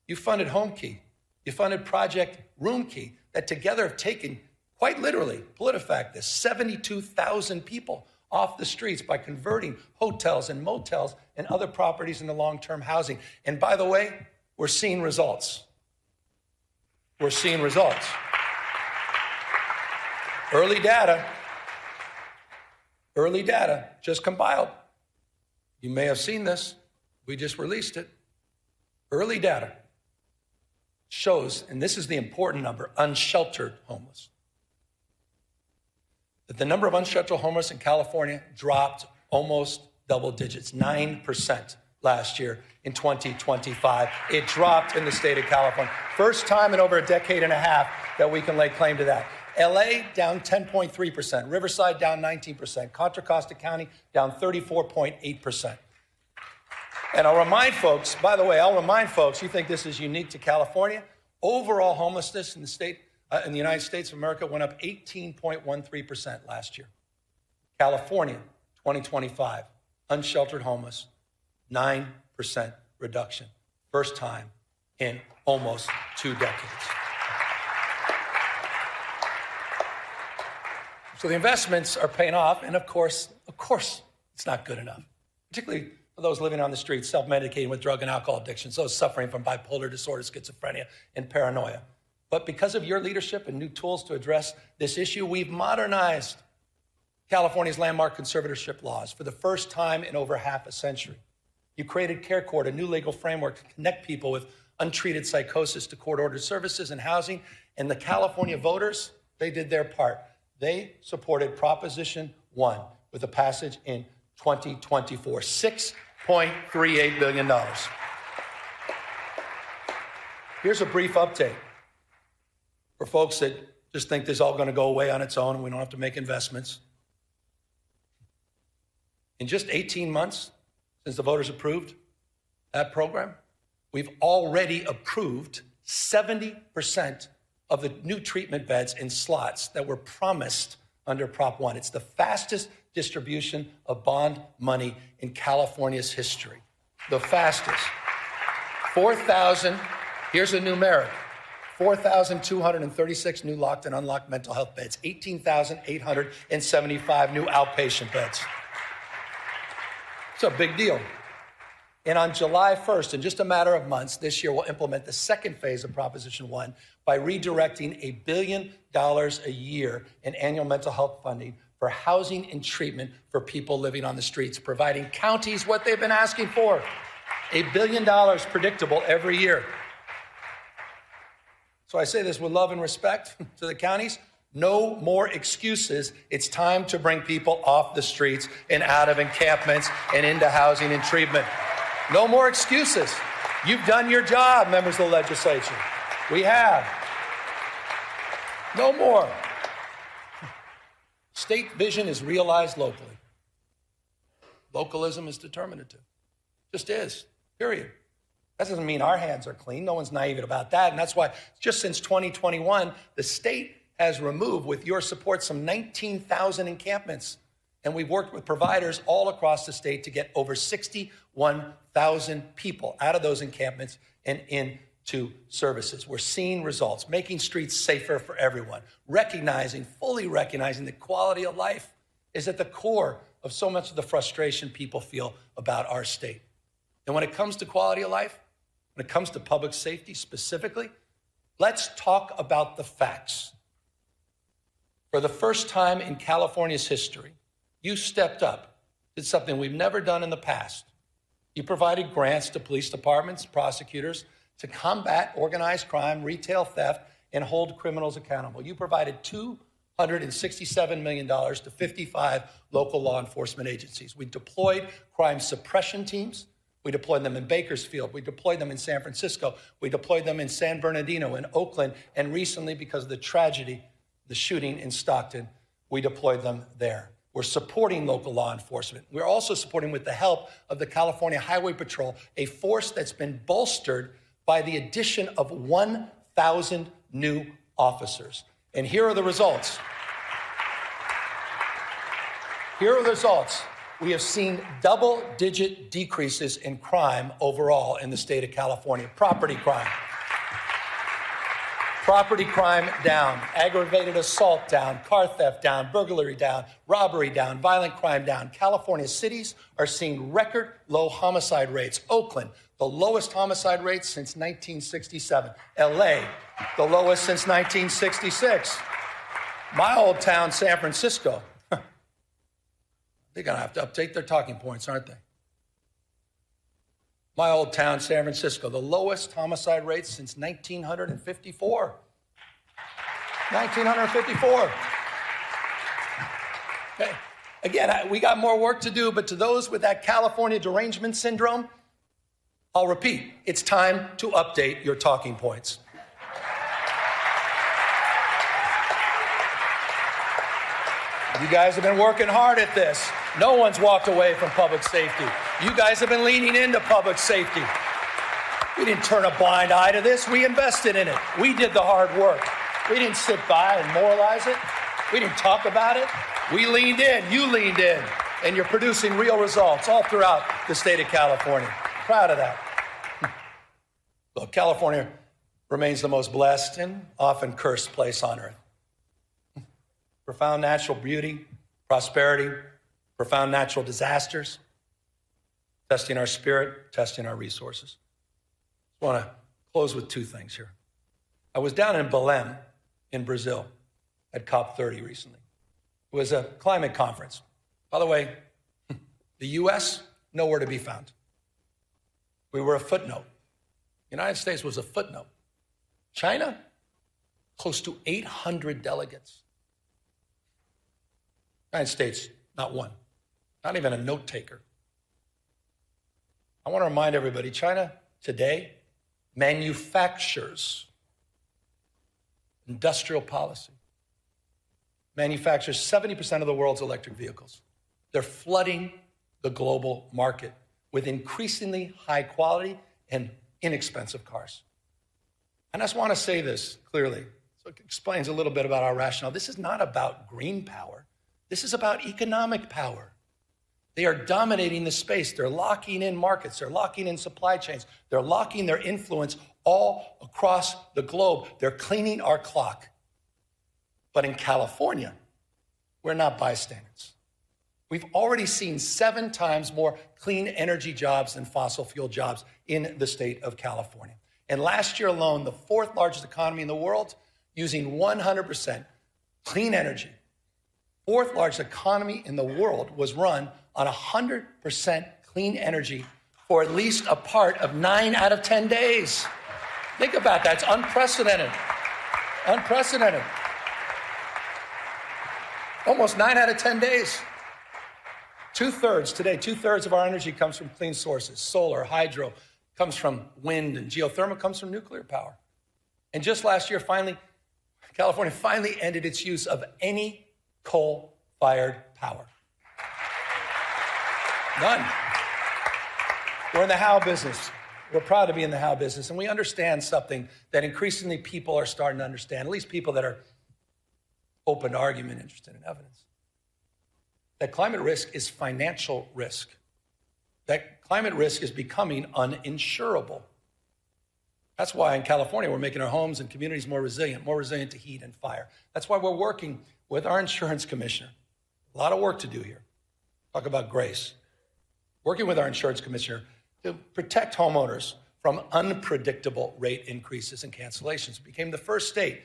You funded Home Key. You funded Project Room Key that together have taken, quite literally, PolitiFact this, 72,000 people off the streets by converting hotels and motels and other properties into long-term housing. And by the way, we're seeing results. We're seeing results. Early data just compiled. You may have seen this. We just released it. Early data shows, and this is the important number, unsheltered homeless, that the number of unsheltered homeless in California dropped almost double digits, 9% last year in 2025. It dropped in the state of California. First time in over a decade and a half that we can lay claim to that. LA down 10.3%, Riverside down 19%, Contra Costa County down 34.8%. And I'll remind folks, by the way, you think this is unique to California? Overall homelessness in the state, in the United States of America went up 18.13% last year. California, 2025, unsheltered homeless, 9% reduction. First time in almost 2 decades. So the investments are paying off, and of course, it's not good enough, particularly for those living on the streets, self-medicating with drug and alcohol addictions, those suffering from bipolar disorder, schizophrenia, and paranoia. But because of your leadership and new tools to address this issue, we've modernized California's landmark conservatorship laws for the first time in over half a century. You created CARE Court, a new legal framework to connect people with untreated psychosis to court-ordered services and housing. And the California voters, they did their part. They supported Proposition 1 with a passage in 2024, $6.38 billion. Here's a brief update for folks that just think this is all going to go away on its own and we don't have to make investments. In just 18 months since the voters approved that program, we've already approved 70% of the new treatment beds and slots that were promised under Prop 1. It's the fastest distribution of bond money in California's history. The fastest. 4,000, here's a numeric, 4,236 new locked and unlocked mental health beds, 18,875 new outpatient beds. It's a big deal. And on July 1st, in just a matter of months, this year, we'll implement the second phase of Proposition 1 by redirecting $1 billion a year in annual mental health funding for housing and treatment for people living on the streets, providing counties what they've been asking for, $1 billion predictable every year. So I say this with love and respect to the counties. No more excuses. It's time to bring people off the streets and out of encampments and into housing and treatment. No more excuses. You've done your job, members of the legislature. We have. No more. State vision is realized locally. Localism is determinative. Just is, period. That doesn't mean our hands are clean. No one's naive about that. And that's why just since 2021, the state has removed, with your support, some 19,000 encampments. And we've worked with providers all across the state to get over 61,000 people out of those encampments and into services. We're seeing results, making streets safer for everyone, fully recognizing that quality of life is at the core of so much of the frustration people feel about our state. And when it comes to quality of life, when it comes to public safety specifically, let's talk about the facts. For the first time in California's history, you stepped up, did something we've never done in the past. You provided grants to police departments, prosecutors, to combat organized crime, retail theft, and hold criminals accountable. You provided $267 million to 55 local law enforcement agencies. We deployed crime suppression teams. We deployed them in Bakersfield. We deployed them in San Francisco. We deployed them in San Bernardino, in Oakland, and recently, because of the tragedy, the shooting in Stockton, we deployed them there. We're supporting local law enforcement. We're also supporting, with the help of the California Highway Patrol, a force that's been bolstered by the addition of 1,000 new officers. And here are the results. Here are the results. We have seen double-digit decreases in crime overall in the state of California. Property crime down, aggravated assault down, car theft down, burglary down, robbery down, violent crime down. California cities are seeing record low homicide rates. Oakland, the lowest homicide rates since 1967. LA, the lowest since 1966. My old town, San Francisco, they're going to have to update their talking points, aren't they? My old town, San Francisco, the lowest homicide rate since 1954. 1954. Okay. Again, we got more work to do, but to those with that California derangement syndrome, I'll repeat, it's time to update your talking points. You guys have been working hard at this. No one's walked away from public safety. You guys have been leaning into public safety. We didn't turn a blind eye to this. We invested in it. We did the hard work. We didn't sit by and moralize it. We didn't talk about it. We leaned in. You leaned in. And you're producing real results all throughout the state of California. Proud of that. Look, California remains the most blessed and often cursed place on earth. Profound natural beauty, prosperity, profound natural disasters, testing our spirit, testing our resources. I want to close with two things here. I was down in Belém in Brazil at COP30 recently. It was a climate conference. By the way, the U.S., nowhere to be found. We were a footnote The United States was a footnote. China, close to 800 delegates. United States, not one, not even a note taker. I want to remind everybody, China today manufactures industrial policy, manufactures 70% of the world's electric vehicles. They're flooding the global market with increasingly high quality and inexpensive cars. And I just want to say this clearly, so it explains a little bit about our rationale. This is not about green power. This is about economic power. They are dominating the space. They're locking in markets. They're locking in supply chains. They're locking their influence all across the globe. They're cleaning our clock. But in California, we're not bystanders. We've already seen 7 times more clean energy jobs than fossil fuel jobs in the state of California. And last year alone, the 4th largest economy in the world, using 100% clean energy, 4th largest economy in the world was run on 100% clean energy for at least a part of 9 out of 10 days. Think about that. It's unprecedented. Unprecedented. Almost 9 out of 10 days. 2/3 today, 2/3 of our energy comes from clean sources. Solar, hydro, comes from wind, and geothermal comes from nuclear power. And just last year, California finally ended its use of any coal-fired power. None. We're in the how business. We're proud to be in the how business, and we understand something that increasingly people are starting to understand, at least people that are open to argument, interested in evidence. That climate risk is financial risk. That climate risk is becoming uninsurable. That's why in California, we're making our homes and communities more resilient to heat and fire. That's why we're working with our insurance commissioner. A lot of work to do here. Talk about grace. Working with our insurance commissioner to protect homeowners from unpredictable rate increases and cancellations. We became the first state,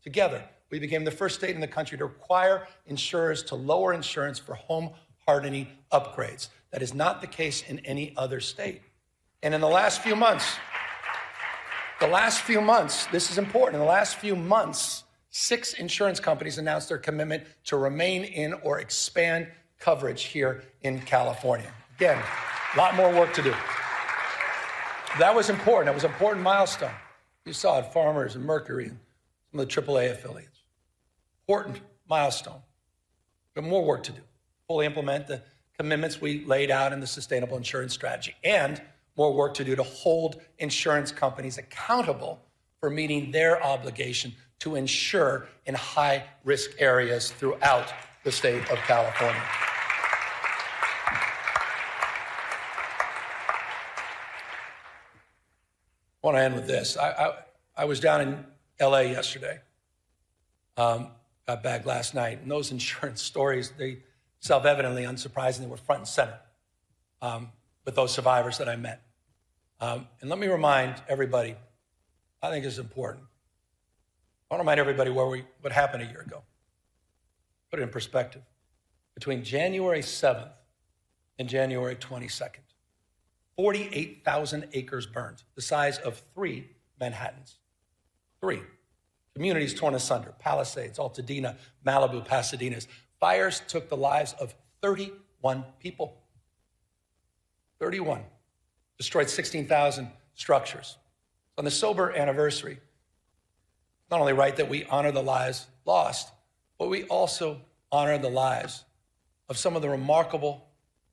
together, we became the first state in the country to require insurers to lower insurance for home hardening upgrades. That is not the case in any other state. And in the last few months, this is important, in the last few months, 6 insurance companies announced their commitment to remain in or expand coverage here in California. Again, a lot more work to do. That was important. That was an important milestone. You saw it, Farmers and Mercury and some of the AAA affiliates. Important milestone. We have more work to do. Fully implement the commitments we laid out in the sustainable insurance strategy, and more work to do to hold insurance companies accountable for meeting their obligation to insure in high-risk areas throughout the state of California. I want to end with this. I was down in LA yesterday, got back last night, and those insurance stories, they self-evidently, unsurprisingly, were front and center with those survivors that I met. And let me remind everybody, I think it's important. I want to remind everybody what happened a year ago. Put it in perspective. Between January 7th and January 22nd, 48,000 acres burned, the size of 3 Manhattans. 3. Communities torn asunder, Palisades, Altadena, Malibu, Pasadena's. Fires took the lives of 31 people. 31. Destroyed 16,000 structures. On the sober anniversary, it's not only right that we honor the lives lost, but we also honor the lives of some of the remarkable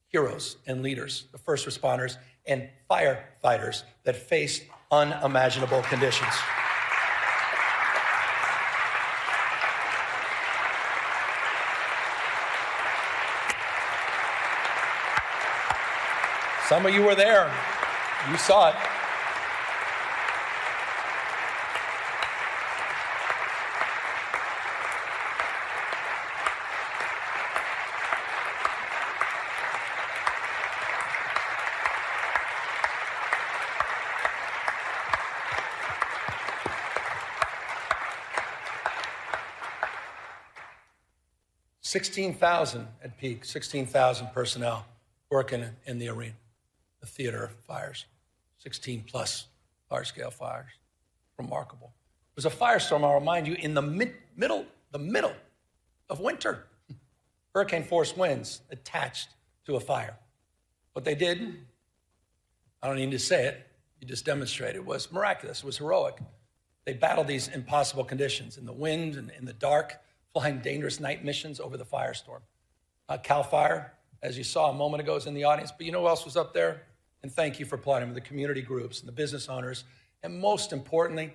heroes and leaders, the first responders and firefighters that faced unimaginable conditions. Some of you were there. You saw it. $16,000 at peak, 16,000 personnel working in the arena, the theater of fires. 16 plus large-scale fires. Remarkable. It was a firestorm, I'll remind you, in the middle of winter. Hurricane-force winds attached to a fire. What they did, I don't need to say it, you just demonstrated, it was miraculous, it was heroic. They battled these impossible conditions in the wind and in the dark, flying dangerous night missions over the firestorm. CAL FIRE, as you saw a moment ago, is in the audience, but you know who else was up there? And thank you for applauding the community groups and the business owners. And most importantly,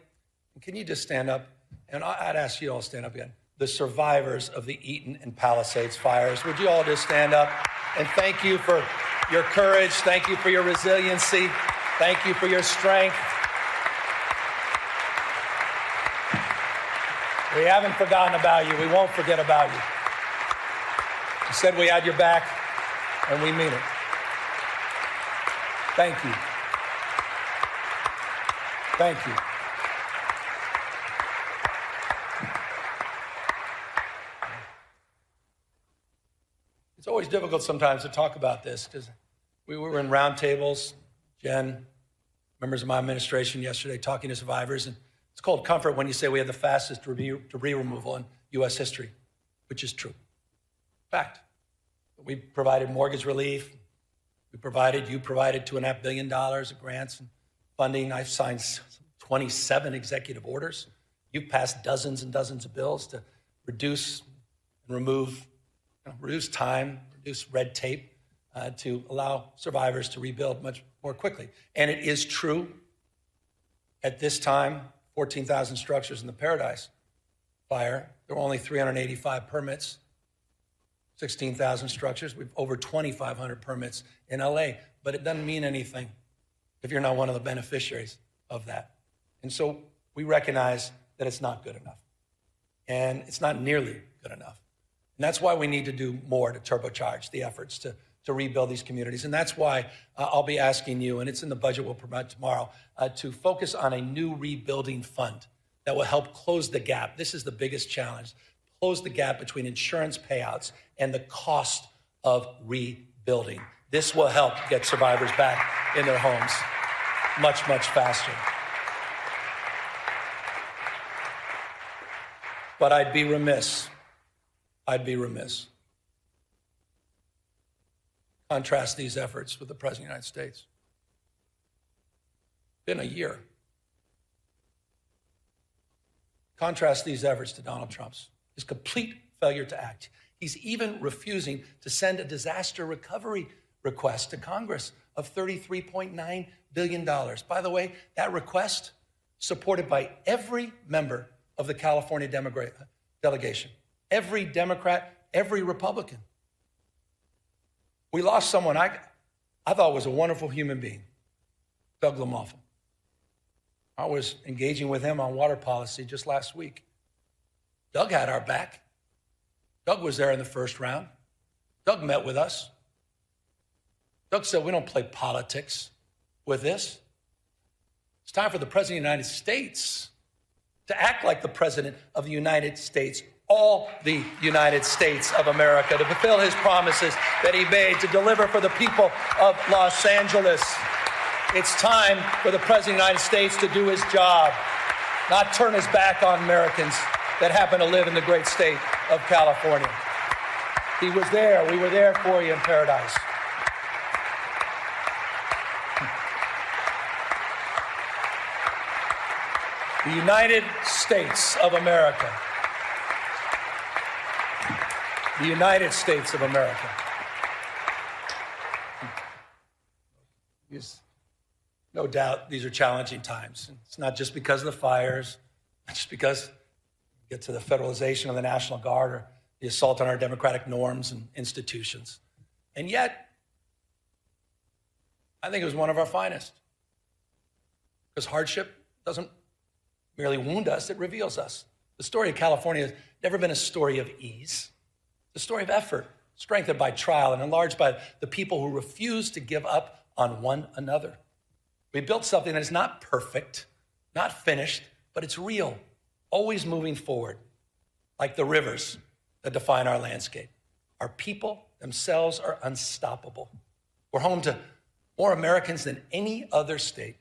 can you just stand up? And I'd ask you all to stand up again. The survivors of the Eaton and Palisades fires. Would you all just stand up? And thank you for your courage. Thank you for your resiliency. Thank you for your strength. We haven't forgotten about you. We won't forget about you. You said we had your back, and we mean it. Thank you. Thank you. It's always difficult sometimes to talk about this because we were in roundtables, Jen, members of my administration yesterday talking to survivors, and it's called comfort when you say we have the fastest debris removal in U.S. history, which is true. Fact. We provided mortgage relief. You provided $2.5 billion of grants and funding. I've signed 27 executive orders. You've passed dozens and dozens of bills to reduce and remove, reduce time, reduce red tape to allow survivors to rebuild much more quickly. And it is true, at this time, 14,000 structures in the Paradise fire. There were only 385 permits, 16,000 structures. We've over 2,500 permits in LA, but it doesn't mean anything if you're not one of the beneficiaries of that. And so we recognize that it's not good enough. And it's not nearly good enough. And that's why we need to do more to turbocharge the efforts to rebuild these communities. And that's why I'll be asking you, and it's in the budget we'll provide tomorrow, to focus on a new rebuilding fund that will help close the gap. This is the biggest challenge. Close the gap between insurance payouts and the cost of rebuilding. This will help get survivors back in their homes much, much faster. But I'd be remiss. Contrast these efforts with the President of the United States. Been a year. Contrast these efforts to Donald Trump's. His complete failure to act. He's even refusing to send a disaster recovery request to Congress of $33.9 billion. By the way, that request supported by every member of the California delegation, every Democrat, every Republican. We lost someone I thought was a wonderful human being, Doug LaMalfa. I was engaging with him on water policy just last week. Doug had our back. Doug was there in the first round. Doug met with us. Doug said, we don't play politics with this. It's time for the President of the United States to act like the President of the United States, all the United States of America, to fulfill his promises that he made, to deliver for the people of Los Angeles. It's time for the President of the United States to do his job, not turn his back on Americans that happen to live in the great state of California. He was there. We were there for you in Paradise. The United States of America. The United States of America. No doubt these are challenging times. It's not just because of the fires, not just because we get to the federalization of the National Guard or the assault on our democratic norms and institutions. And yet, I think it was one of our finest. Because hardship doesn't merely wound us, it reveals us. The story of California has never been a story of ease. It's a story of effort, strengthened by trial and enlarged by the people who refuse to give up on one another. We built something that is not perfect, not finished, but it's real, always moving forward, like the rivers that define our landscape. Our people themselves are unstoppable. We're home to more Americans than any other state.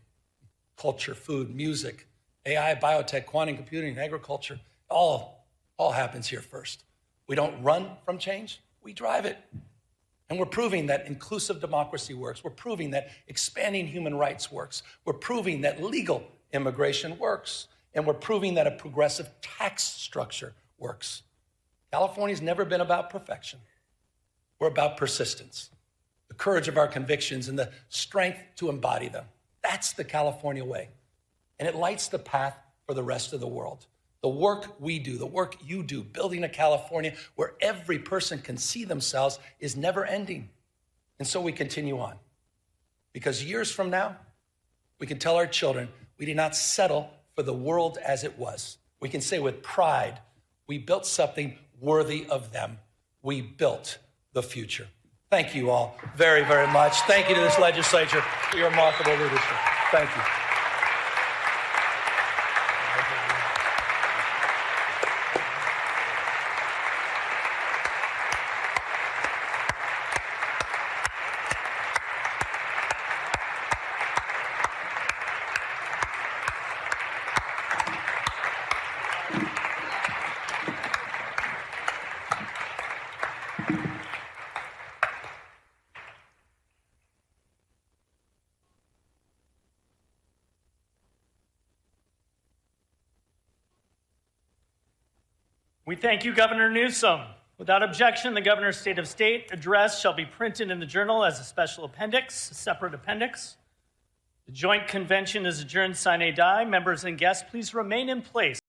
culture, food, music, AI, biotech, quantum computing, agriculture, all happens here first. We don't run from change, we drive it. And we're proving that inclusive democracy works. We're proving that expanding human rights works. We're proving that legal immigration works. And we're proving that a progressive tax structure works. California's never been about perfection. We're about persistence, the courage of our convictions and the strength to embody them. That's the California way. And it lights the path for the rest of the world. The work we do, the work you do, building a California where every person can see themselves is never ending. And so we continue on. Because years from now, we can tell our children we did not settle for the world as it was. We can say with pride, we built something worthy of them. We built the future. Thank you all very, very much. Thank you to this legislature for your remarkable leadership. Thank you. We thank you, Governor Newsom. Without objection, the Governor's State of State address shall be printed in the Journal as a special appendix, a separate appendix. The joint convention is adjourned sine die. Members and guests, please remain in place.